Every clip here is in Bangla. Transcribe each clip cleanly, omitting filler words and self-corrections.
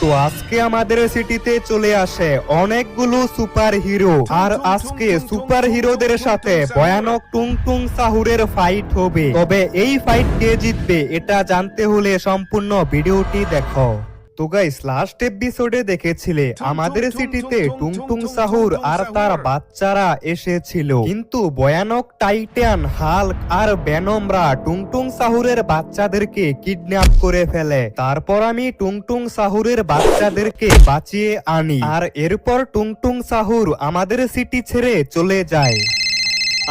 তো আজকে আমাদের সিটিতে চলে আসে অনেকগুলো সুপার হিরো, আর আজকে সুপার হিরোদের সাথে ভয়ানক টুং টুং সাহুরের ফাইট হবে। তবে এই ফাইট কে জিতবে এটা জানতে হলে সম্পূর্ণ ভিডিওটি দেখো। তো গাইস, লাস্ট এপিসোডে দেখেছিলে আমাদের সিটিতে টুং টুং সাহুর আর তার বাচ্চারা এসেছিল, কিন্তু ভয়ানক টাইটান, হাল্ক আর ভেনমরা টুং টুং সাহুরের বাচ্চাদেরকে কিডন্যাপ করে ফেলে। তারপর আমি টুং টুং সাহুরের বাচ্চাদেরকে বাঁচিয়ে আনি, আর এরপর টুং টুং সাহুর আমাদের সিটি ছেড়ে চলে যায়।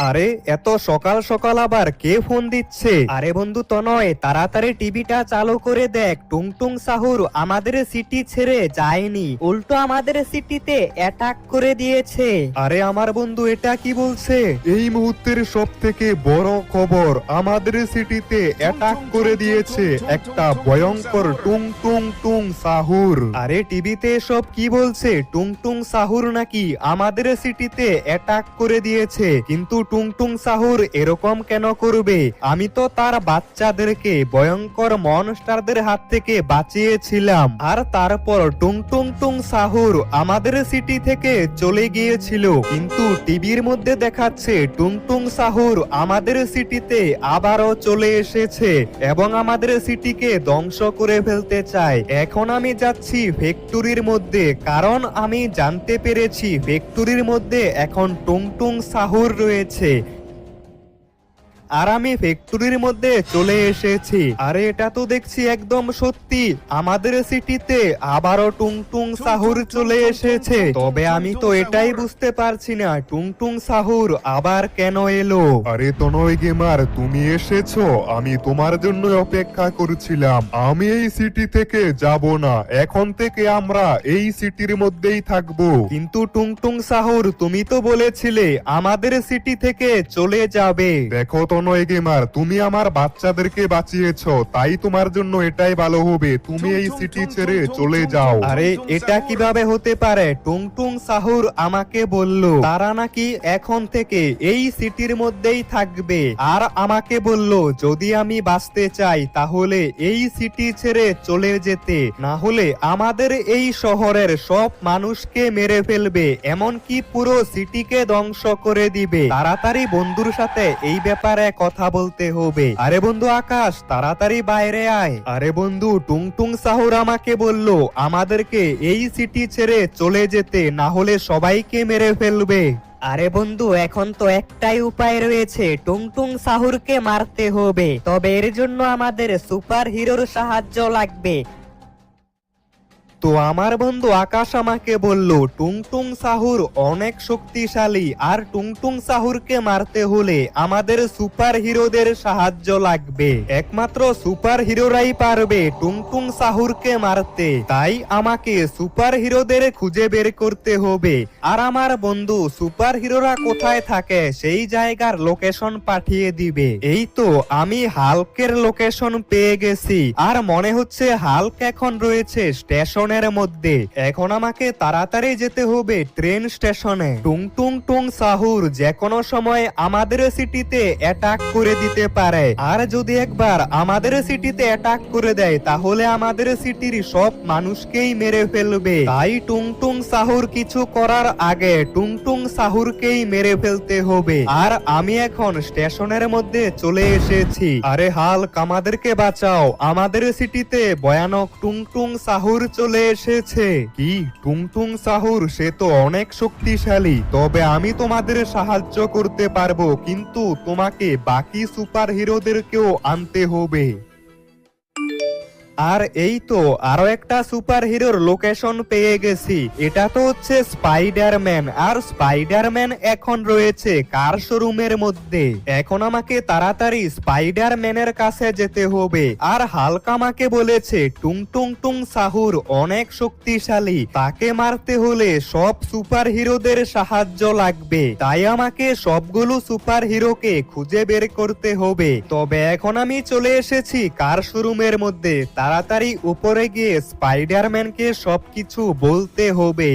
আরে এত সকাল সকাল আবার কে ফোন দিচ্ছে? আরে বন্ধু তনয়, তাড়াতাড়ি টিভিটা চালু করে দেখ, টুং টুং সাহুর আমাদের সিটি ছেড়ে যায়নি, উল্টো আমাদের সিটিতে অ্যাটাক করে দিয়েছে। আরে আমার বন্ধু এটা কি বলছে? এই মুহূর্তের সব থেকে বড় খবর, আমাদের সিটিতে অ্যাটাক করে দিয়েছে একটা ভয়ঙ্কর টুং টুং টুং সাহুর। আরে টিভিতে সব কি বলছে? টুং টুং সাহুর নাকি আমাদের সিটিতে অ্যাটাক করে দিয়েছে, কিন্তু টুং টুং সাহুর এরকম কেন করবে? আমি তো তার বাচ্চাদেরকে ভয়ঙ্কর মনস্টারদের হাত থেকে বাঁচিয়েছিলাম, আর তারপর টুং টুং টুং সাহুর আমাদের সিটি থেকে চলে গিয়েছিল। কিন্তু টিভির মধ্যে দেখাচ্ছে টুং টুং সাহুর আমাদের সিটিতে আবারও চলে এসেছে এবং আমাদের সিটিকে ধ্বংস করে ফেলতে চায়। এখন আমি যাচ্ছি ফ্যাক্টরির মধ্যে, কারণ আমি জানতে পেরেছি ফ্যাক্টরির মধ্যে এখন টুং টুং সাহুর রয়েছে। আর আমি ফ্যাক্টরির মধ্যে চলে এসেছি। আরে এটা তো দেখছি একদম সত্যি, আমাদের সিটিতে আবারও টুং টুং সাহুর চলে এসেছে। তবে আমি তো এটাই বুঝতে পারছি না টুং টুং সাহুর আবার কেন এলো। আরে তনয় গেমার, তুমি এসেছো? আমি তোমার জন্য অপেক্ষা করছিলাম। আমি এই সিটি থেকে যাব না, এখন থেকে আমরা এই সিটির মধ্যেই থাকবো। কিন্তু টুং টুং সাহুর, তুমি তো বলেছিলে আমাদের সিটি থেকে চলে যাবে। দেখো তনয় গেমার, তুমি আমার বাচ্চাদেরকে বাঁচিয়েছো, তাই তোমার জন্য এটাই ভালো হবে, তুমি এই সিটি ছেড়ে চলে যাও। আরে এটা কিভাবে হতে পারে? টুং টুং সাহুর আমাকে বলল তারা নাকি এখন থেকে এই সিটির মধ্যেই থাকবে, আর আমাকে বলল যদি আমি বাঁচতে চাই তাহলে এই সিটি ছেড়ে চলে যেতে, না হলে আমাদের এই শহরের সব মানুষকে মেরে ফেলবে, এমনকি পুরো সিটিকে ধ্বংস করে দিবে। তাড়াতাড়ি বন্ধুর সাথে এই ব্যাপারে কথা বলতে হবে। আরে বন্ধু আকাশ, তাড়াতাড়ি বাইরে আয়। আরে বন্ধু, টুং টুং সাহুর আমাকে বলল আমাদেরকে এই সিটি ছেড়ে চলে যেতে, না হলে সবাইকে মেরে ফেলবে। আরে বন্ধু, এখন তো একটাই উপায় রয়েছে, টুং টুং সাহুরকে মারতে হবে। তবে এর জন্য আমাদের সুপার হিরোর সাহায্য লাগবে। তো আমার বন্ধু আকাশ আমাকে বলল টুং টুং সাহুর অনেক শক্তিশালী, আর টুং টুং সাহুরকে মারতে হলে আমাদের সুপার হিরোদের সাহায্য লাগবে। একমাত্র সুপার হিরোরাই পারবে টুং টুং সাহুরকে মারতে, তাই আমাকে সুপার হিরোদের খুঁজে বের করতে হবে। আর আমার বন্ধু সুপার হিরোরা কোথায় থাকে সেই জায়গার লোকেশন পাঠিয়ে দিবে। এই তো আমি হাল্কের লোকেশন পেয়ে গেছি, আর মনে হচ্ছে হাল্ক এখন রয়েছে স্টেশন মধ্যে। এখন আমাকে তাড়াতাড়ি যেতে হবে ট্রেন স্টেশনে। টুং টুং টুং সাহুর যে কোনো সময় আমাদের সিটিতে অ্যাটাক করে দিতে পারে, আর যদি একবার আমাদের সিটিতে অ্যাটাক করে দেয় তাহলে আমাদের সিটির সব মানুষকেই মেরে ফেলবে। তাই টুং টুং সাহুর কিছু করার আগে টুং টুং সাহুরকেই মেরে ফেলতে হবে। আর আমি এখন স্টেশনের মধ্যে চলে এসেছি। আরে হাল্ক, আমাদেরকে বাঁচাও, আমাদের সিটিতে ভয়ানক টুং টুং সাহুর চলে এসেছে। কি টুং টুং সাহুর? সে তো অনেক শক্তিশালী, তবে আমি তোমাদের সাহায্য করতে পারবো, কিন্তু তোমাকে বাকি সুপার হিরোদেরকেও আনতে হবে। আর এই তো আরো একটা সুপার হিরোর লোকেশন পেয়ে গেছি। এটা তো হচ্ছে স্পাইডারম্যান, আর স্পাইডারম্যান এখন রয়েছে কার শোরুমের মধ্যে। এখন আমাকে তাড়াতাড়ি স্পাইডারম্যানের কাছে যেতে হবে। আর হাল্ক আমাকে বলেছে টুং টুং টুং সাহুর অনেক শক্তিশালী, তাকে মারতে হলে সব সুপার হিরোদের সাহায্য লাগবে, তাই আমাকে সবগুলো সুপার হিরোকে খুঁজে বের করতে হবে। তবে এখন আমি চলে এসেছি কার শোরুমের মধ্যে, তাড়াতাড়ি উপরে গিয়ে স্পাইডারম্যানকে সবকিছু বলতে হবে।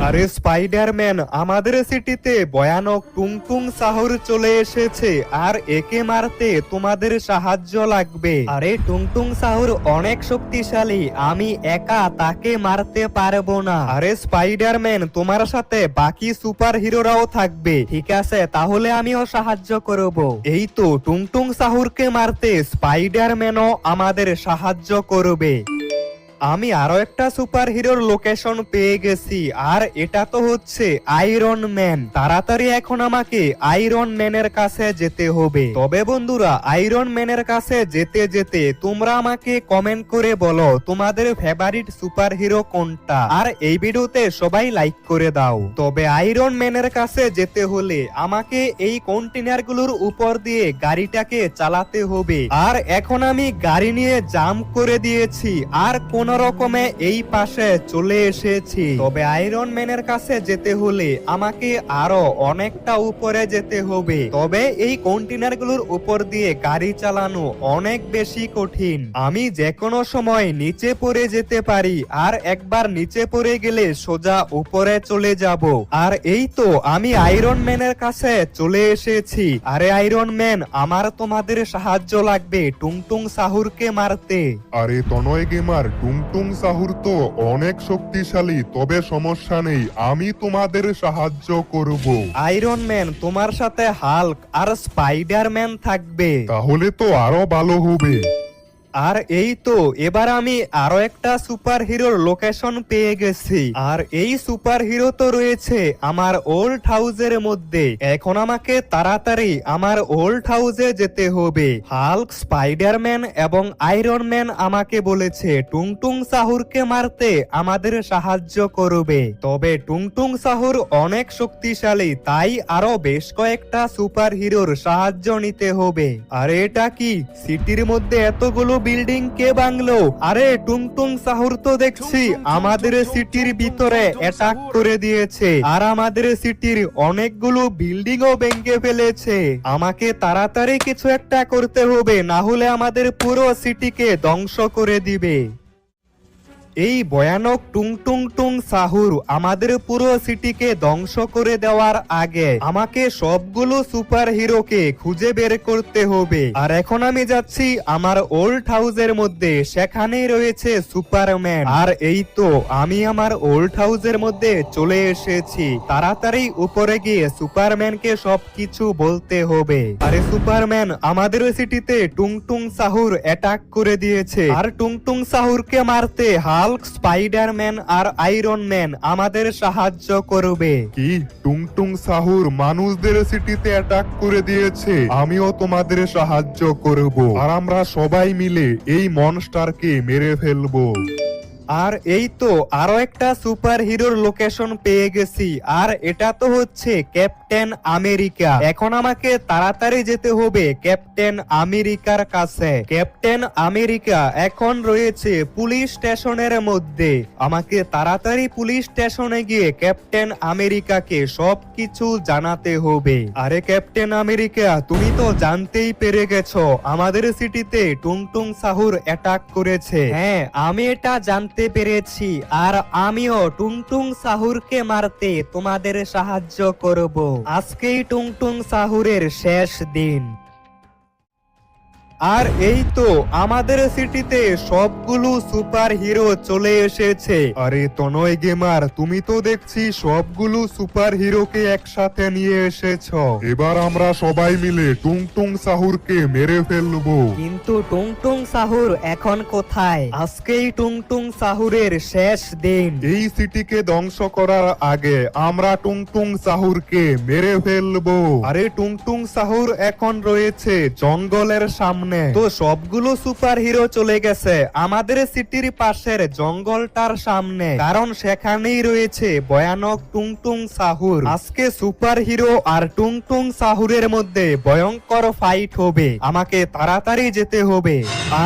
আরে স্পাইডারম্যান, আমাদের সিটিতে ভয়ানক টুংটুং সাহুর চলে এসেছে আর একে মারতে তোমাদের সাহায্য লাগবে। আরে টুংটুং সাহুর অনেক শক্তিশালী, আমি একা তাকে মারতে পারবো না। আরে স্পাইডারম্যান, তোমার সাথে বাকি সুপার হিরোরাও থাকবে। ঠিক আছে, তাহলে আমিও সাহায্য করব। এই তো টুংটুং সাহুরকে মারতে স্পাইডারম্যানও আমাদের সাহায্য করবে। আমি আরো একটা সুপার হিরোর লোকেশন পেয়ে গেছি, আর এটা তো হচ্ছে আয়রন ম্যান। তাড়াতাড়ি এখন আমাকে আয়রন ম্যানের কাছে যেতে হবে। তবে বন্ধুরা, আয়রন ম্যানের কাছে যেতে যেতে তোমরা আমাকে কমেন্ট করে বলো তোমাদের ফেভারিট সুপার হিরো কোনটা, আর এই ভিডিওতে সবাই লাইক করে দাও। তবে আয়রন ম্যানের কাছে যেতে হলে আমাকে এই কন্টেনার গুলোর উপর দিয়ে গাড়িটাকে চালাতে হবে। আর এখন আমি গাড়ি নিয়ে জাম্প করে দিয়েছি আর কোন রকমে এই পাশে চলে এসেছি। তবে আয়রন ম্যানের কাছে যেতে হলে আমাকে আরো অনেকটা উপরে যেতে হবে। তবে এই কন্টেনার গুলোর উপর দিয়ে গাড়ি চালানো অনেক বেশি কঠিন। আমি যে কোনো সময় নিচে পড়ে যেতে পারি, আর একবার নিচে পড়ে গেলে সোজা উপরে চলে যাব। আর এই তো আমি আয়রন ম্যানের কাছে চলে এসেছি। আরে আয়রন ম্যান, আমার তোমাদের সাহায্য লাগবে টুংটুং সাহুরকে মারতে। আরে তনয় গেমার, টুংটুং সাহুর তো অনেক শক্তিশালী, তবে সমস্যা নেই, আমি তোমাদের সাহায্য করব। আয়রন ম্যান, তোমার সাথে হাল্ক আর স্পাইডারম্যান থাকবে। তাহলে তো আরো ভালো হবে। আর এই তো এবার আমি আরো একটা সুপার হিরোর লোকেশন পেয়ে গেছি। আর এই সুপার হিরো তো রয়েছে আমার ওল্ড হাউসের মধ্যে। এখন আমাকে তাড়াতাড়ি আমার ওল্ড হাউসে যেতে হবে। হাল্ক, স্পাইডারম্যান এবং আয়রন ম্যান আমাকে বলেছে টুংটুং সাহুরকে মারতে আমাদের সাহায্য করবে। তবে টুংটুং সাহুর অনেক শক্তিশালী, তাই আরো বেশ কয়েকটা সুপার হিরোর সাহায্য নিতে হবে। আর এটা কি, সিটির মধ্যে এতগুলো বিল্ডিং কে ভাঙলো? আরে টুংটুং সাহুর তো দেখছি আমাদের সিটির ভিতরে অ্যাটাক করে দিয়েছে, আর আমাদের সিটির অনেকগুলো বিল্ডিংও ভেঙে ফেলেছে। আমাকে তাড়াতাড়ি কিছু একটা করতে হবে, না হলে আমাদের পুরো সিটিকে ধ্বংস করে দিবে। এই ভয়ানক টুংটুং টুং সাহুর আমাদের পুরো সিটিকে ধ্বংস করে দেওয়ার আগে আমাকে সবগুলো সুপার হিরোকে খুঁজে বের করতে হবে। আর এখন আমি যাচ্ছি আমার ওল্ড হাউসের মধ্যে, সেখানেই রয়েছে সুপারম্যান। আর এই তো আমি আমার ওল্ড হাউসের মধ্যে চলে এসেছি। তাড়াতাড়ি উপরে গিয়ে সুপারম্যানকে সবকিছু বলতে হবে। আরে সুপারম্যান, আমাদের সিটিতে টুংটুং সাহুর অ্যাটাক করে দিয়েছে, আর টুংটুং সাহুরকে মারতে হাল্ক, স্পাইডারম্যান আর আয়রন ম্যান আমাদের সাহায্য করবে। কি, টুংটুং সাহুর মানুষদের সিটিতে অ্যাটাক করে দিয়েছে? আমিও তোমাদের সাহায্য করব, আর আমরা সবাই মিলে এই মনস্টারকে মেরে ফেলবো। আর এই তো আরো একটা সুপার হিরোর লোকেশন পেয়ে গেছি, আর এটা তো হচ্ছে ক্যাপ্টেন আমেরিকা। এখন আমাকে তাড়াতাড়ি যেতে হবে ক্যাপ্টেন আমেরিকার কাছে। ক্যাপ্টেন আমেরিকা এখন রয়েছে পুলিশ স্টেশনের মধ্যে। আমাকে তাড়াতাড়ি পুলিশ স্টেশনে গিয়ে ক্যাপ্টেন আমেরিকাকে সবকিছু জানাতে হবে। আরে ক্যাপ্টেন আমেরিকা, তুমি তো জানতেই পেরে গেছো আমাদের সিটিতে টুংটুং সাহুর অ্যাটাক করেছে। হ্যাঁ, আমি এটা জানতে পেরেছি, আর আমিও টুংটুং সাহুরকে মারতে তোমাদের সাহায্য করব। আজকেই টুংটুং সাহুরের শেষ দিন। আর এই তো আমাদের সিটিতে সবগুলো সুপার হিরো চলে এসেছে। আরে তনয় গেমার, তুমি তো দেখছি সবগুলো সুপার হিরোকে একসাথে নিয়ে এসেছো। এবার আমরা সবাই মিলে টুংটুং সাহুরকে মেরে ফেলবো। কিন্তু টুংটুং সাহুর এখন কোথায়? আজকেই টুংটুং সাহুরের শেষ দিন। এই সিটিকে ধ্বংস করার আগে আমরা টুংটুং সাহুরকে মেরে ফেলবো। আরে টুংটুং সাহুর এখন রয়েছে জঙ্গলের সামনে। তো সবগুলো সুপার হিরো চলে গেছে আমাদের সিটির পাশের জঙ্গলটার সামনে, কারণ সেখানেই রয়েছে ভয়ানক টুংটুং সাহুর। আজকে সুপার হিরো আর টুংটুং সাহুরের মধ্যে ভয়ঙ্কর ফাইট হবে। আমাকে তাড়াতাড়ি যেতে হবে।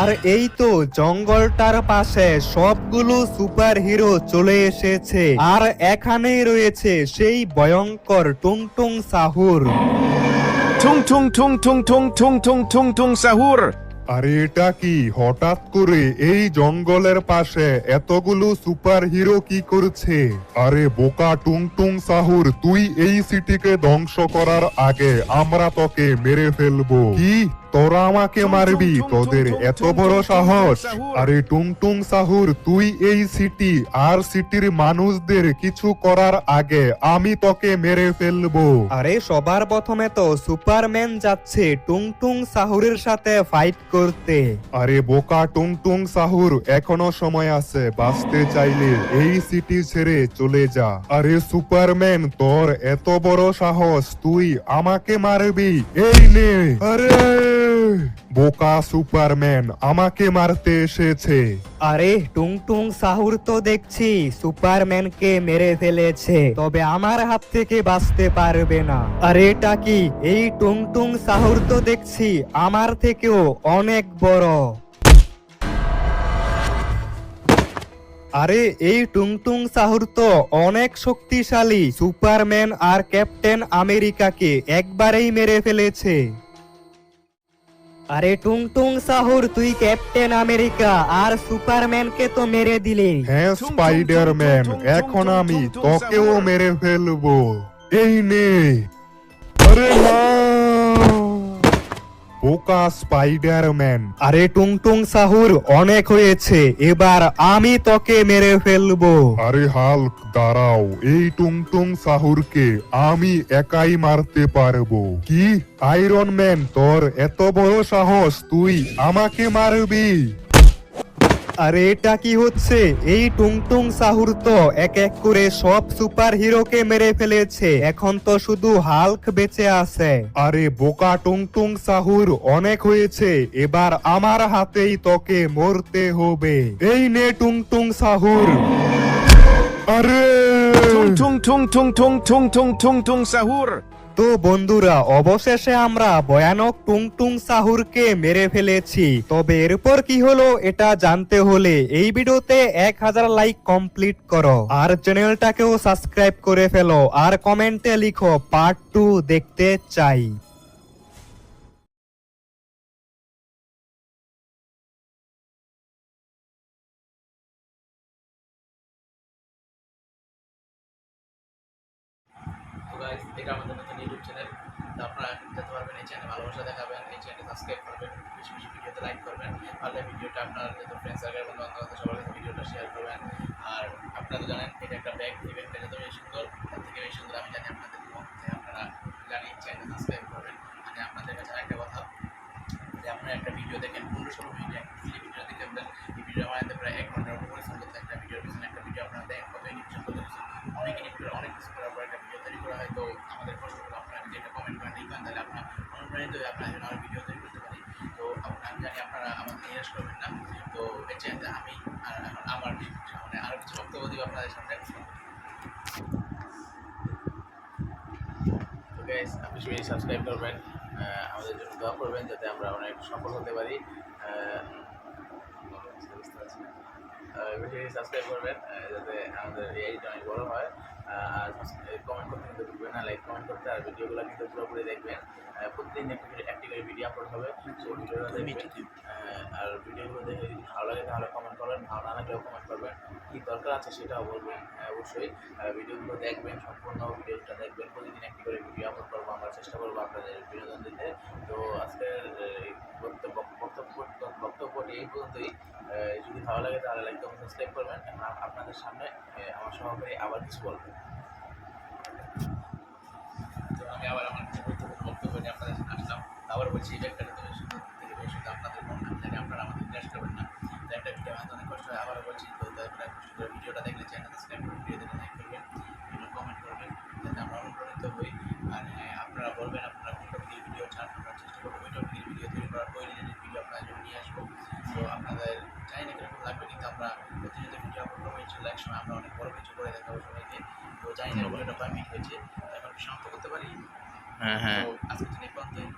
আর এই তো জঙ্গলটার পাশে সবগুলো সুপার হিরো চলে এসেছে, আর এখানেই রয়েছে সেই ভয়ঙ্কর টুংটুং সাহুর। Tung tung tung tung tung tung tung tung tung sahur. আরে এটা কি হঠাৎ করে এই জঙ্গলের পাশে এতগুলো সুপার হিরো কি করছে? আরে বোকা টুং টুং সাহুর, তুই এই সিটিকে ধ্বংস করার আগে আমরা তোকে মেরে ফেলবো। কি তোরা আমাকে মারবি? তোদের এত বড় সাহস? আরে টুং টুং সাহুর, তুই এই সিটি আর সিটির মানুষদের কিছু করার আগে আমি তোকে মেরে ফেলবো। আরে সবার প্রথমে তো সুপারম্যান যাচ্ছে টুং টুং সাহুরের সাথে ফাইট করতে। আরে বোকা টুং টুং সাহুর, এখনো সময় আছে, বাঁচতে চাইলে এই সিটি ছেড়ে চলে যা। আরে সুপারম্যান, তোর এত বড় সাহস, তুই আমাকে মারবি? এই নে। আরে বোকা সুপারম্যান আমাকে মারতে এসেছে। আরে টুং টুং সাহুর তো দেখছি সুপারম্যানকে মেরে ফেলেছে, তবে আমার হাত থেকে বাঁচতে পারবে না। আরে এটা কি? এই টুং টুং সাহুর তো দেখছি আমার থেকেও অনেক বড়। আরে এই টুং টুং সাহুর তো অনেক শক্তিশালী, সুপারম্যান আর ক্যাপ্টেন আমেরিকাকে একবারেই মেরে ফেলেছে। আরে টুং টুং সাহুর, তুই ক্যাপ্টেন আমেরিকা আর সুপারম্যানকে তো মেরে দিলি। হ্যাঁ স্পাইডারম্যান, এখন আমি তোকেও মেরে ফেলবো। এই নে। আরে না, বোকা স্পাইডারম্যান। আরে টুং টুং সাহুর, অনেক হয়েছে, এবার আমি তোকে মেরে ফেলবো। আরে হাল্ক দাঁড়াও, এই টুং টুং সাহুরকে আমি একাই মারতে পারবো। কি আয়রন ম্যান, তোর এত বড় সাহস, তুই আমাকে মারবি? আরে এটা কি হচ্ছে? এই টুং টুং সাহুর তো এক এক করে সব সুপার হিরোকে মেরে ফেলেছে, এখন তো শুধু হাল্ক বেঁচে আছে। আরে বোকা টুং টুং সাহুর, অনেক হয়েছে, এবার আমার হাতেই তোকে মরতে হবে। এই নে টুং টুং সাহুর। আরে Tung tung tung tung tung tung tung tung tung sahur. তো বন্ধুরা, অবশেষে আমরা ভয়ানক টুং টুং সাহুরকে মেরে ফেলেছি। তবে এরপর কি হলো এটা জানতে হলে এই ভিডিওতে 1000 লাইক কমপ্লিট করো, আর চ্যানেলটাকেও সাবস্ক্রাইব করে ফেলো, আর কমেন্টে লিখো পার্ট 2 দেখতে চাই। তো গাইস, এটা আমাদের নতুন ইউটিউব চ্যানেল। তো আপনারা যেতে পারবেন, এই চ্যানেলে ভালোবাসা দেখাবেন, এই চ্যানেলে সাবস্ক্রাইব করবেন, বেশি বেশি ভিডিওতে লাইক করবেন, তাহলে ভিডিওটা আপনার যত ফ্রেন্ড সার্কেল বন্ধু বান্ধব সবার কাছে ভিডিওটা শেয়ার করবেন। আর আপনারা তো জানেন এটা একটা ব্যাগ ইভেন্ট, এটা তো বেশ সুন্দর, তার থেকে বেশি সুন্দর আমি জানি আপনাদের মধ্যে আপনারা জানি চ্যানেলে সাবস্ক্রাইব করবেন। মানে আপনাদের কাছে একটা কথা, যে আপনারা একটা ভিডিও দেখেন 15-16 মিনিট ভিডিও দেখে ফেলেন, এই ভিডিও বানাতে প্রায় 1 ঘন্টার উপর পরিশ্রম করতে, একটা ভিডিওর পিছনে একটা ভিডিও আপনারা দেখেন কত এডিটেশন কত কিছু, অনেক এডিট করে অনেক কিছু করার পর একটা ভিডিও তৈরি করা হয়। তো আমাদের কষ্টগুলো আপনারা যেটা কমেন্ট করেন লিখবেন, তাহলে আপনার অনুপ্রাণিত হয়ে আপনার জন্য আরও ভিডিও তৈরি করতে পারি। তো আমি জানি আপনারা আমাকে নিরাশ করবেন না। তো এই চ্যানেলে আমি আর এখন আমার সামনে আরও কিছু বক্তব্য দিব আপনাদের সামনে। তো গাইস, আপনি সবাই সাবস্ক্রাইব করবেন, আমাদের জন্য দোয়া করবেন যাতে আমরা অনেক সফল হতে পারি। বেশি সাবস্ক্রাইব করবেন যাতে আমাদের এইটা অনেক বড় হয়। আর কমেন্ট করতে কিন্তু ভুলবেন না, লাইক কমেন্ট করতে, আর ভিডিওগুলো কিন্তু পুরোপুরি দেখবেন। প্রতিদিন একটি করে ভিডিও আপলোড হবে, সেই ভিডিওটা দেখবেন। আর ভিডিওগুলো দেখে যদি ভালো লাগে তাহলে কমেন্ট করবেন, ভালো না লাগলেও কমেন্ট করবেন, কী দরকার আছে সেটাও বলবেন। অবশ্যই ভিডিওগুলো দেখবেন, সম্পূর্ণ ভিডিওটা দেখবেন, প্রতিদিন একটি করে ভিডিও আপলোড করবো, আমরা চেষ্টা করবো আপনাদের বিনোদন দিতে। তো আজকের বক্তব্যটি এই পর্যন্তই। যদি ভালো লাগে তাহলে লাইক কমেন্ট সাবস্ক্রাইব করবেন। আপনাদের সামনে আমার সহকারী আবার কিছু বলবেন। তো আমি আবার আমার কিছু গুরুত্বপূর্ণ বক্তব্য নিয়ে আপনাদের সামনে আসলাম। আবার বলছি, এই ব্যাগটা তো সুন্দর থেকে বেশি সুন্দর আপনাদের মন, আমি জানি আপনারা আমাদের নিরাশ করবেন না। তো একটা ভিডিও আমাদের অনেক কষ্ট হয়, আবারও বলছি, তো দয়া করে সুন্দর ভিডিওটা দেখলে চ্যানেল সাবস্ক্রাইব করবেন, ভিডিও দেখে লাইক করবেন, ভিডিও কমেন্ট করবেন, যাতে আমরা অনুপ্রাণিত হই। আর আপনারা বলবেন আপনারা কোন টপিকের ভিডিও চান, আমরা চেষ্টা করবো ওই টপিকের ভিডিও তৈরি করার, ওই রিলেটেড ভিডিও আপনাদের জন্য নিয়ে আসবো। তো আপনাদের জানি না কিরকম লাগবে, কিন্তু আমরা প্রতিনিয়ত ভিডিও আপলোড করবো, ইনশাল্লাহ এক সময় আমরা অনেক বড় কিছু করে দেখাবো সবাইকে। তো জানি না ভিডিওটা কয় মিনিট হয়েছে, এখন কি সমাপ্ত করতে পারি? হ্যাঁ। তো আজকের জন্য এই পর্যন্তই।